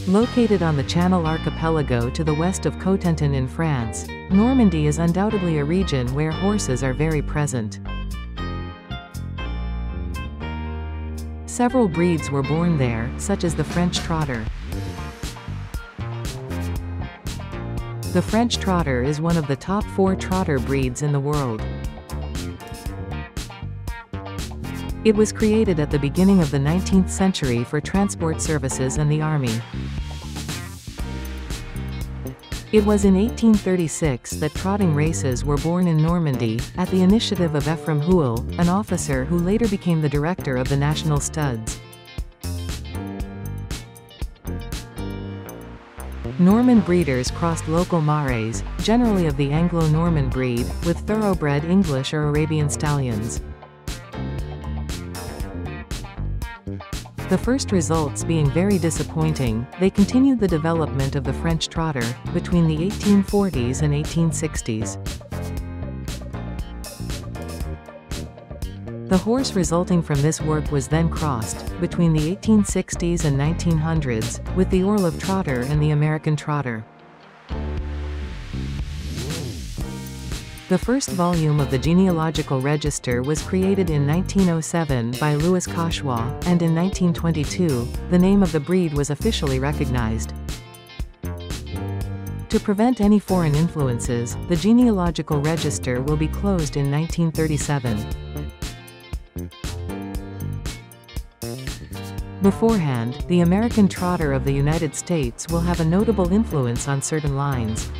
Located on the Channel Archipelago to the west of Cotentin in France, Normandy is undoubtedly a region where horses are very present. Several breeds were born there, such as the French Trotter. The French Trotter is one of the top 4 trotter breeds in the world. It was created at the beginning of the 19th century for transport services and the army. It was in 1836 that trotting races were born in Normandy, at the initiative of Ephraim Houel, an officer who later became the director of the National Studs. Norman breeders crossed local mares, generally of the Anglo-Norman breed, with thoroughbred English or Arabian stallions. The first results being very disappointing, they continued the development of the French Trotter, between the 1840s and 1860s. The horse resulting from this work was then crossed, between the 1860s and 1900s, with the Orloff Trotter and the American Trotter. The first volume of the genealogical register was created in 1907 by Louis Cauchois, and in 1922, the name of the breed was officially recognized. To prevent any foreign influences, the genealogical register will be closed in 1937. Beforehand, the American Trotter of the United States will have a notable influence on certain lines.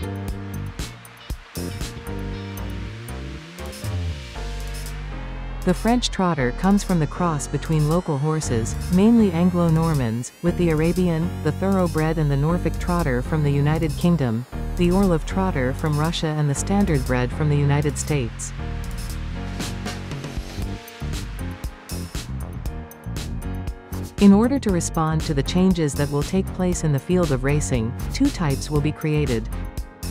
The French Trotter comes from the cross between local horses, mainly Anglo-Normans, with the Arabian, the Thoroughbred and the Norfolk Trotter from the United Kingdom, the Orloff Trotter from Russia and the Standardbred from the United States. In order to respond to the changes that will take place in the field of racing, 2 types will be created.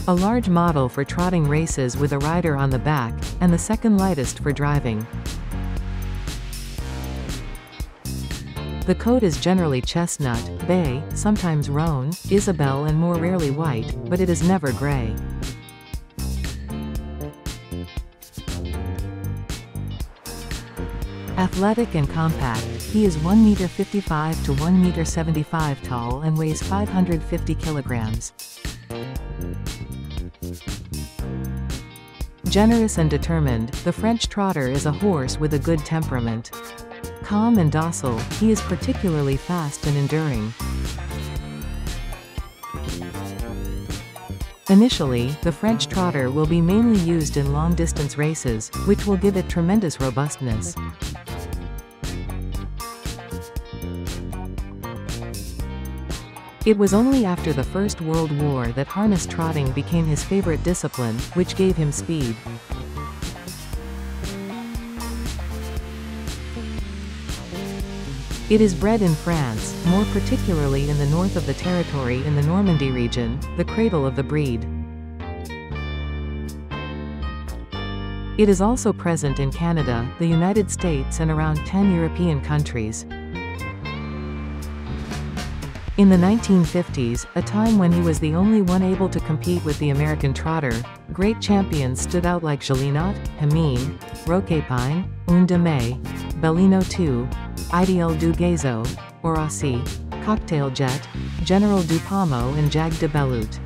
A large model for trotting races with a rider on the back, and the second lightest for driving. The coat is generally chestnut, bay, sometimes roan, Isabelle and more rarely white, but it is never gray. Athletic and compact, he is 1.55 m to 1.75 m tall and weighs 550 kilograms. Generous and determined, the French Trotter is a horse with a good temperament. Calm and docile, he is particularly fast and enduring. Initially, the French Trotter will be mainly used in long-distance races, which will give it tremendous robustness. It was only after the First World War that harness trotting became his favorite discipline, which gave him speed. It is bred in France, more particularly in the north of the territory in the Normandy region, the cradle of the breed. It is also present in Canada, the United States and around 10 European countries. In the 1950s, a time when he was the only one able to compete with the American Trotter, great champions stood out like Jalinot, Hameen, Roquepine, Un de May, Bellino II, Ideal du Gazot, Orossi, Cocktail Jet, General Dupamo and Jag de Bellout.